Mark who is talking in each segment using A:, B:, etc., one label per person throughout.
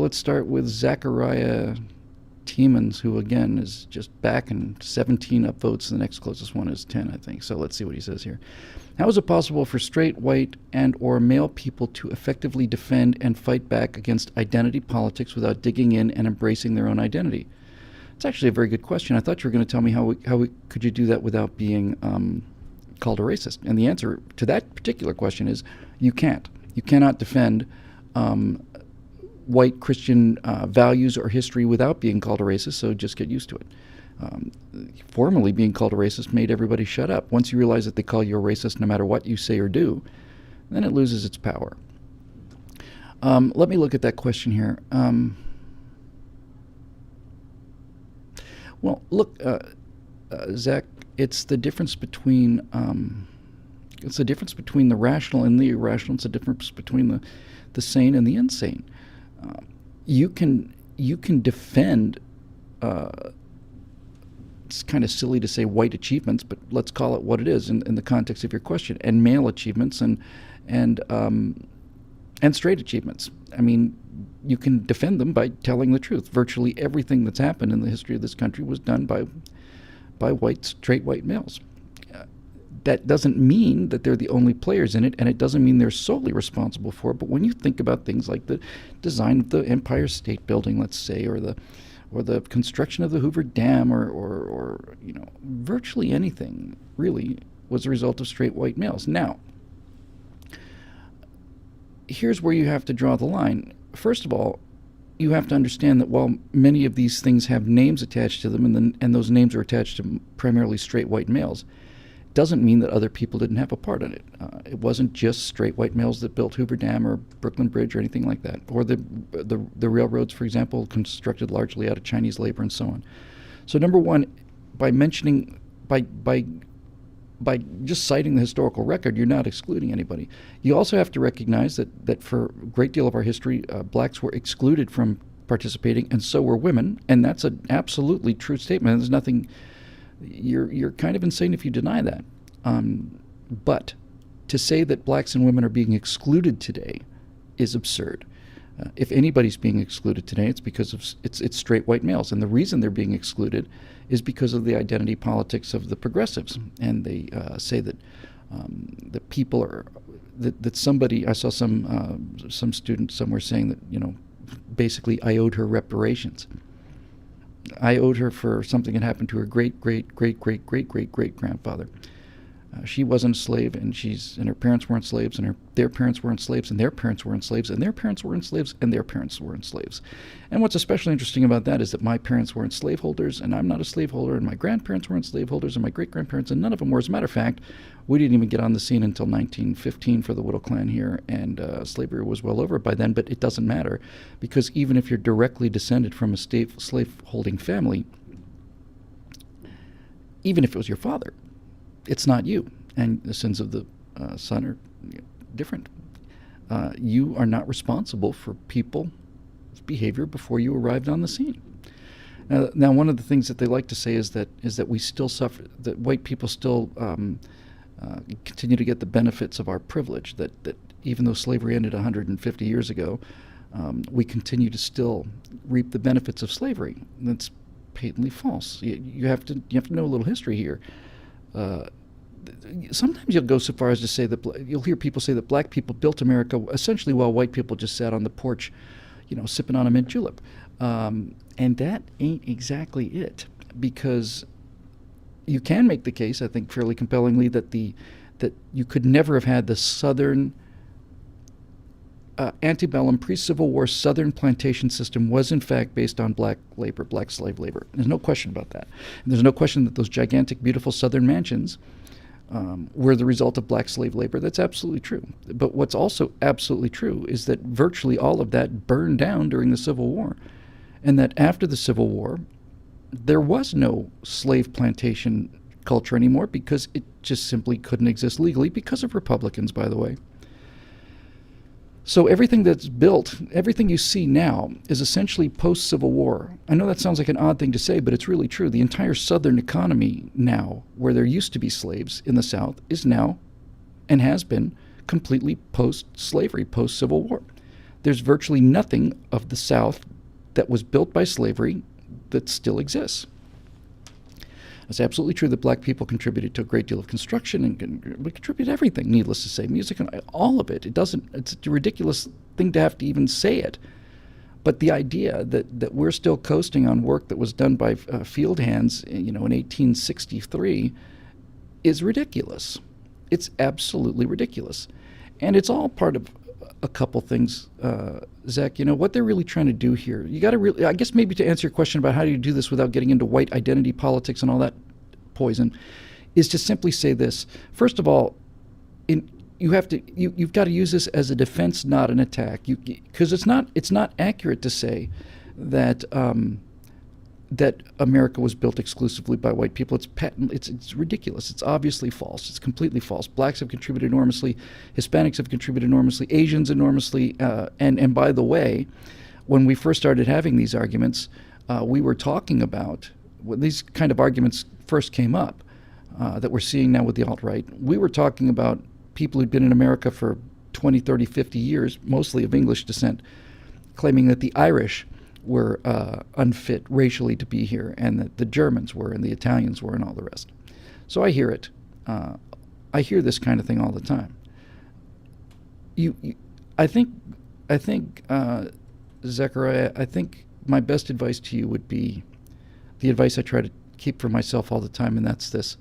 A: let's start with Zachariah Tiemens, who again is just back in 17 upvotes. The next closest one is 10, I think. So let's see what he says here. How is it possible for straight, white, and or male people to effectively defend and fight back against identity politics without digging in and embracing their own identity? It's actually a very good question. I thought you were going to tell me could you do that without being called a racist? And the answer to that particular question is you can't. You cannot defend white Christian values or history without being called a racist, so just get used to it. Formerly being called a racist made everybody shut up. Once you realize that they call you a racist no matter what you say or do, then it loses its power. Let me look at that question here. Well, look, Zach, it's the difference between the rational and the irrational. It's the difference between the sane and the insane. You can defend. It's kind of silly to say white achievements, but let's call it what it is in the context of your question, and male achievements and straight achievements. I mean, you can defend them by telling the truth. Virtually everything that's happened in the history of this country was done by straight white males. That doesn't mean that they're the only players in it, and it doesn't mean they're solely responsible for it. But when you think about things like the design of the Empire State Building, let's say, or the construction of the Hoover Dam, or virtually anything really was a result of straight white males. Now, here's where you have to draw the line. First of all, you have to understand that while many of these things have names attached to them, and those names are attached to primarily straight white males, doesn't mean that other people didn't have a part in it. It wasn't just straight white males that built Hoover Dam or Brooklyn Bridge or anything like that, or the railroads, for example, constructed largely out of Chinese labor and so on. So number one, by just citing the historical record, you're not excluding anybody. You also have to recognize that for a great deal of our history, blacks were excluded from participating, and so were women, and that's an absolutely true statement. There's nothing. You're kind of insane if you deny that. But to say that blacks and women are being excluded today is absurd. If anybody's being excluded today, it's because of it's straight white males, and the reason they're being excluded is because of the identity politics of the progressives. And they say that the people are that somebody. I saw some student somewhere saying that basically I owed her reparations. I owed her for something that happened to her great-great-great-great-great-great-great-grandfather. She wasn't a slave, and her parents weren't slaves, and their parents weren't slaves, and their parents weren't slaves, and their parents weren't slaves, and their parents weren't slaves. And what's especially interesting about that is that my parents weren't slaveholders, and I'm not a slaveholder, and my grandparents weren't slaveholders, and my great-grandparents, and none of them were. As a matter of fact, we didn't even get on the scene until 1915 for the Whittle clan here, and slavery was well over by then, but it doesn't matter, because even if you're directly descended from a slave-holding family, even if it was your father, it's not you, and the sins of the son are different. You are not responsible for people's behavior before you arrived on the scene. Now, one of the things that they like to say is that we still suffer, that white people still continue to get the benefits of our privilege. That even though slavery ended 150 years ago, we continue to still reap the benefits of slavery. That's patently false. You have to know a little history here. Sometimes you'll go so far as to say that you'll hear people say that black people built America essentially while white people just sat on the porch, sipping on a mint julep. And that ain't exactly it, because you can make the case, I think fairly compellingly, that you could never have had the Southern antebellum pre-Civil War Southern plantation system was in fact based on black labor, black slave labor. There's no question about that. And there's no question that those gigantic, beautiful Southern mansions were the result of black slave labor. That's absolutely true. But what's also absolutely true is that virtually all of that burned down during the Civil War, and that after the Civil War, there was no slave plantation culture anymore because it just simply couldn't exist legally because of Republicans, by the way. So everything that's built, everything you see now is essentially post-Civil War. I know that sounds like an odd thing to say, but it's really true. The entire Southern economy now, where there used to be slaves in the South, is now and has been completely post-slavery, post-Civil War. there's virtually nothing of the South that was built by slavery that still exists. It's absolutely true that black people contributed to a great deal of construction and we contribute everything, needless to say, music and all of it. It's a ridiculous thing to have to even say it. But the idea that we're still coasting on work that was done by field hands, in 1863 is ridiculous. It's absolutely ridiculous. And it's all part of a couple things, Zach. What they're really trying to do here, you got to really, I guess maybe to answer your question about how do you do this without getting into white identity politics and all that poison, is to simply say this. First of all, you've got to use this as a defense, not an attack. Because it's not accurate to say that that America was built exclusively by white people. It's ridiculous. It's obviously false. It's completely false. Blacks have contributed enormously. Hispanics have contributed enormously. Asians enormously. And by the way, when we first started having these arguments, we were talking about, when these kind of arguments first came up, that we're seeing now with the alt-right, we were talking about people who'd been in America for 20, 30, 50 years, mostly of English descent, claiming that the Irish were unfit racially to be here, and that the Germans were, and the Italians were, and all the rest. So I hear it. I hear this kind of thing all the time. I think, Zechariah, I think my best advice to you would be the advice I try to keep for myself all the time, and that's this.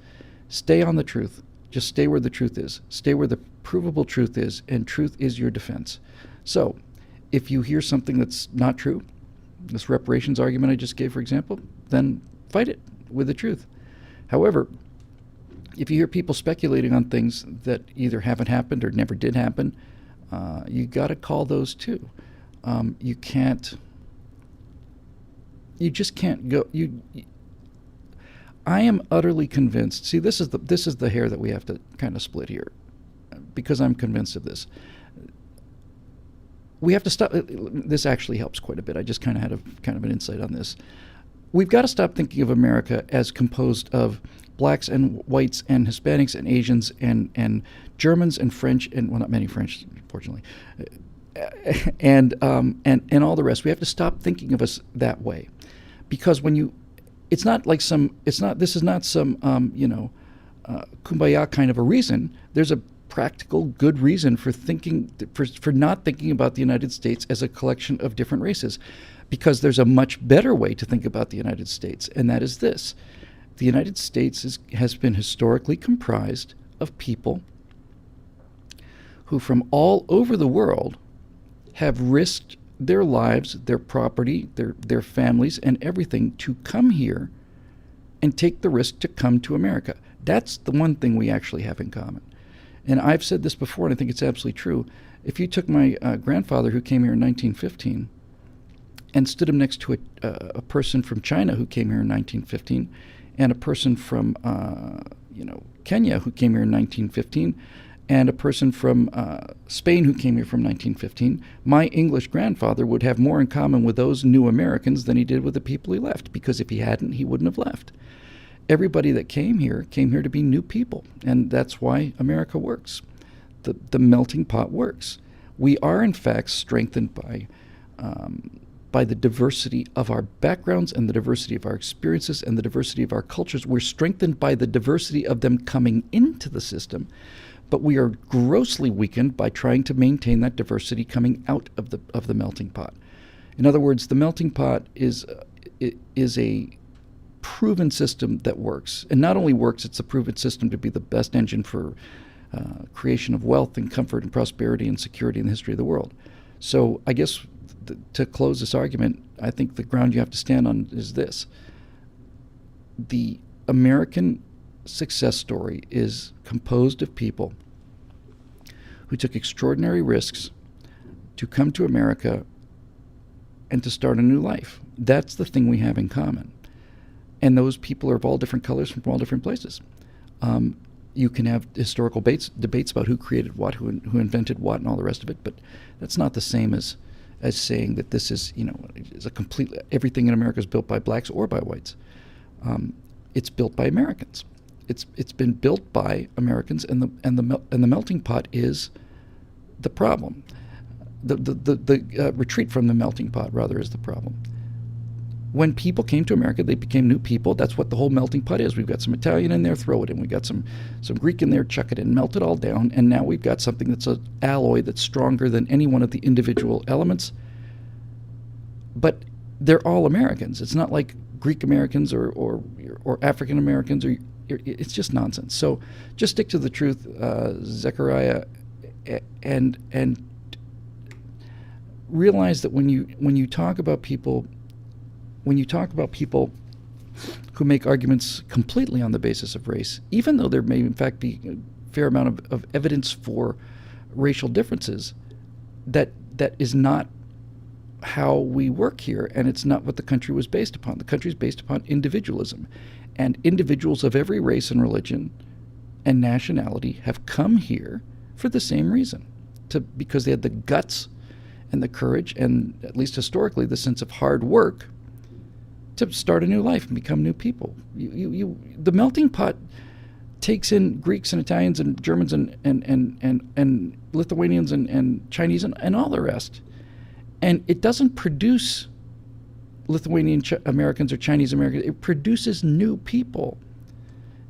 A: Stay on the truth. Just stay where the truth is. Stay where the provable truth is, and truth is your defense. So if you hear something that's not true, this reparations argument I just gave, for example, then fight it with the truth. However, if you hear people speculating on things that either haven't happened or never did happen, you got to call those too. You just can't go. I am utterly convinced. See, this is the hair that we have to kind of split here, because I'm convinced of this. We have to stop. This actually helps quite a bit. I just kind of had an insight on this. We've got to stop thinking of America as composed of blacks and whites and Hispanics and Asians and Germans and French, and well, not many French, unfortunately, and all the rest. We have to stop thinking of us that way, because this is not some kumbaya kind of a reason. There's a practical good reason for not thinking about the United States as a collection of different races, because there's a much better way to think about the United States, and that is this. The United States has been historically comprised of people who from all over the world have risked their lives, their property, their families, and everything to come here and take the risk to come to America. That's the one thing we actually have in common. And I've said this before, and I think it's absolutely true. If you took my grandfather, who came here in 1915, and stood him next to a person from China who came here in 1915, and a person from Kenya who came here in 1915, and a person from Spain who came here from 1915, my English grandfather would have more in common with those new Americans than he did with the people he left, because if he hadn't, he wouldn't have left. Everybody that came here to be new people, and that's why America works. The melting pot works. We are, in fact, strengthened by the diversity of our backgrounds and the diversity of our experiences and the diversity of our cultures. We're strengthened by the diversity of them coming into the system, but we are grossly weakened by trying to maintain that diversity coming out of the melting pot. In other words, the melting pot is a proven system that works. And not only works, it's a proven system to be the best engine for creation of wealth and comfort and prosperity and security in the history of the world. So I guess to close this argument, I think the ground you have to stand on is this. The American success story is composed of people who took extraordinary risks to come to America and to start a new life. That's the thing we have in common. And those people are of all different colors from all different places. You can have historical debates about who created what, who invented what, and all the rest of it, but that's not the same as saying that this is a completely, everything in America is built by blacks or by whites. It's built by Americans. It's been built by Americans, and the melting pot is the problem. the retreat from the melting pot, rather, is the problem. When people came to America, they became new people. That's what the whole melting pot is. We've got some Italian in there, throw it in. We've got some Greek in there, chuck it in, melt it all down, and now we've got something that's an alloy that's stronger than any one of the individual elements. But they're all Americans. It's not like Greek Americans or African Americans. It's just nonsense. So just stick to the truth, Zechariah, and realize that when you talk about people who make arguments completely on the basis of race, even though there may in fact be a fair amount of evidence for racial differences, that is not how we work here, and it's not what the country was based upon. The country is based upon individualism, and individuals of every race and religion and nationality have come here for the same reason, because they had the guts and the courage and, at least historically, the sense of hard work to start a new life and become new people. The melting pot takes in Greeks and Italians and Germans and Lithuanians and Chinese and all the rest. And it doesn't produce Lithuanian Americans or Chinese Americans. It produces new people.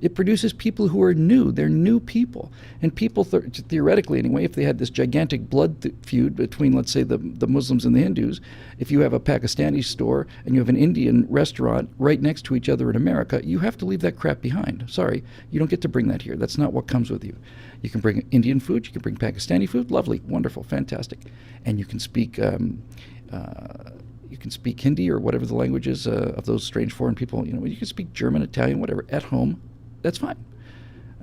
A: It produces people who are new. They're new people. And people, theoretically anyway, if they had this gigantic blood feud between, let's say, the Muslims and the Hindus, if you have a Pakistani store and you have an Indian restaurant right next to each other in America, you have to leave that crap behind. Sorry, you don't get to bring that here. That's not what comes with you. You can bring Indian food. You can bring Pakistani food. Lovely, wonderful, fantastic. And you can speak Hindi or whatever the language is of those strange foreign people. You can speak German, Italian, whatever, at home. That's fine.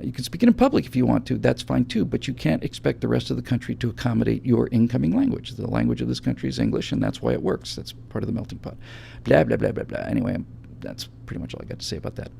A: You can speak it in public if you want to. That's fine too. But you can't expect the rest of the country to accommodate your incoming language. The language of this country is English, and that's why it works. That's part of the melting pot. Blah, blah, blah, blah, blah. Anyway, that's pretty much all I got to say about that.